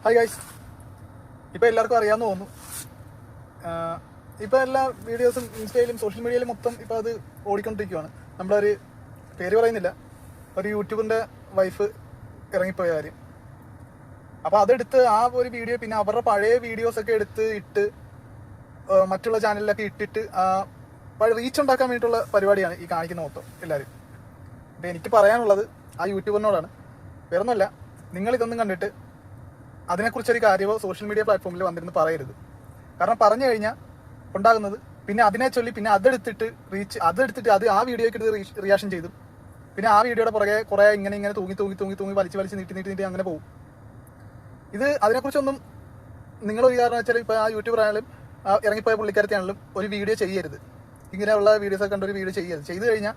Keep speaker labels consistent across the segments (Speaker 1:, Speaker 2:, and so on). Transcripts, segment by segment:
Speaker 1: Hi guys, ഇപ്പോൾ എല്ലാവർക്കും അറിയാമെന്ന് തോന്നുന്നു. ഇപ്പോൾ എല്ലാ വീഡിയോസും ഇൻസ്റ്റയിലും സോഷ്യൽ മീഡിയയിലും മൊത്തം ഇപ്പോൾ അത് ഓടിക്കൊണ്ടിരിക്കുകയാണ്. നമ്മളൊരു പേര് പറയുന്നില്ല, ഒരു യൂട്യൂബറിൻ്റെ വൈഫ് ഇറങ്ങിപ്പോയ കാര്യം. അപ്പോൾ അതെടുത്ത് ആ ഒരു വീഡിയോ പിന്നെ അവരുടെ പഴയ വീഡിയോസൊക്കെ എടുത്ത് ഇട്ട് മറ്റുള്ള ചാനലിലൊക്കെ ഇട്ടിട്ട് റീച്ച് ഉണ്ടാക്കാൻ വേണ്ടിയിട്ടുള്ള പരിപാടിയാണ് ഈ കാണിക്കുന്ന മൊത്തം എല്ലാവരും. അപ്പോൾ എനിക്ക് പറയാനുള്ളത് ആ യൂട്യൂബറിനോടാണ്, വേറൊന്നുമല്ല, നിങ്ങളിതൊന്നും കണ്ടിട്ട് അതിനെക്കുറിച്ചൊരു കാര്യമോ സോഷ്യൽ മീഡിയ പ്ലാറ്റ്ഫോമിൽ വന്നിരുന്ന് പറയരുത്. കാരണം പറഞ്ഞു കഴിഞ്ഞാൽ ഉണ്ടാകുന്നത് പിന്നെ അതിനെ ചൊല്ലി പിന്നെ അതെടുത്തിട്ട് അത് ആ വീഡിയോയ്ക്ക് എടുത്ത് റിയാക്ഷൻ ചെയ്തു, പിന്നെ ആ വീഡിയോയുടെ പുറകെ കുറേ ഇങ്ങനെ തൂങ്ങി വലിച്ച് നീട്ടി അങ്ങനെ പോകും. ഇത് അതിനെക്കുറിച്ചൊന്നും നിങ്ങളൊരു കാരണം വെച്ചാൽ ഇപ്പോൾ ആ യൂട്യൂബർ ആയാലും ഇറങ്ങിപ്പോയ പുള്ളിക്കാരത്തെയാണെങ്കിലും ഒരു വീഡിയോ ചെയ്യരുത്. ഇങ്ങനെയുള്ള വീഡിയോസൊക്കെ കണ്ടൊരു വീഡിയോ ചെയ്തു കഴിഞ്ഞാൽ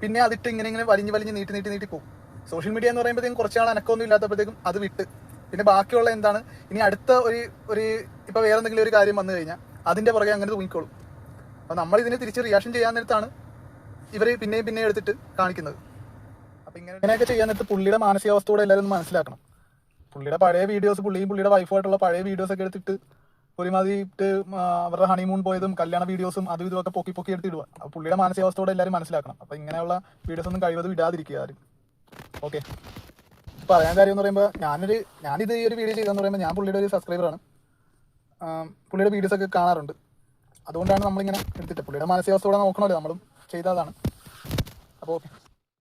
Speaker 1: പിന്നെ അതിട്ട് ഇങ്ങനെ വലിഞ്ഞ് നീട്ടി പോകും. സോഷ്യൽ മീഡിയ എന്ന് പറയുമ്പോഴത്തേക്കും കുറച്ചാൾ അനക്കമൊന്നും ഇല്ലാത്തപ്പോഴത്തേക്കും അത് വിട്ട് പിന്നെ ബാക്കിയുള്ള എന്താണ് ഇനി അടുത്ത ഒരു ഇപ്പോൾ വേറെ എന്തെങ്കിലും ഒരു കാര്യം വന്നു കഴിഞ്ഞാൽ അതിൻ്റെ പുറകെ അങ്ങനെ തൂങ്ങിക്കോളും. അപ്പോൾ നമ്മൾ ഇതിനെ തിരിച്ച് റിയാക്ഷൻ ചെയ്യാൻ നേരത്താണ് ഇവർ പിന്നെയും എടുത്തിട്ട് കാണിക്കുന്നത്. അപ്പോൾ ഇങ്ങനെയൊക്കെ ചെയ്യാൻ നേരത്ത് പുള്ളിയുടെ മാനസികാവസ്ഥയോടെ എല്ലാവരും ഒന്ന് മനസ്സിലാക്കണം. പുള്ളിയുടെ പഴയ വീഡിയോസ് പുള്ളിയുടെ വൈഫുമായിട്ടുള്ള പഴയ വീഡിയോസൊക്കെ എടുത്തിട്ട് ഒരുമാതിരി അവരുടെ ഹണിമൂൺ പോയതും കല്യാണ വീഡിയോസും അതും ഇതുമൊക്കെ പൊക്കി എടുത്തിടുക. അപ്പോൾ പുള്ളിയുടെ മാനസികാവസ്ഥയോടെ എല്ലാവരും മനസ്സിലാക്കണം. അപ്പോൾ ഇങ്ങനെയുള്ള വീഡിയോസ് ഒന്നും കഴിവതും ഇടാതിരിക്കുക ആരും. ഓക്കെ, പറയാൻ കാര്യം എന്ന് പറയുമ്പോൾ ഞാനിത് ഈ ഒരു വീഡിയോ ചെയ്തതെന്ന് പറയുമ്പോൾ ഞാൻ പുള്ളിയുടെ ഒരു സബ്സ്ക്രൈബറാണ്. പുള്ളിയുടെ വീഡിയോസൊക്കെ കാണാറുണ്ട്. അതുകൊണ്ടാണ് നമ്മളിങ്ങനെ എടുത്തിട്ട് പുള്ളിയുടെ മാനസികാവസ്ഥയോടെ നോക്കണമല്ലോ നമ്മളും ചെയ്തതാണ്. അപ്പോൾ ഓക്കെ.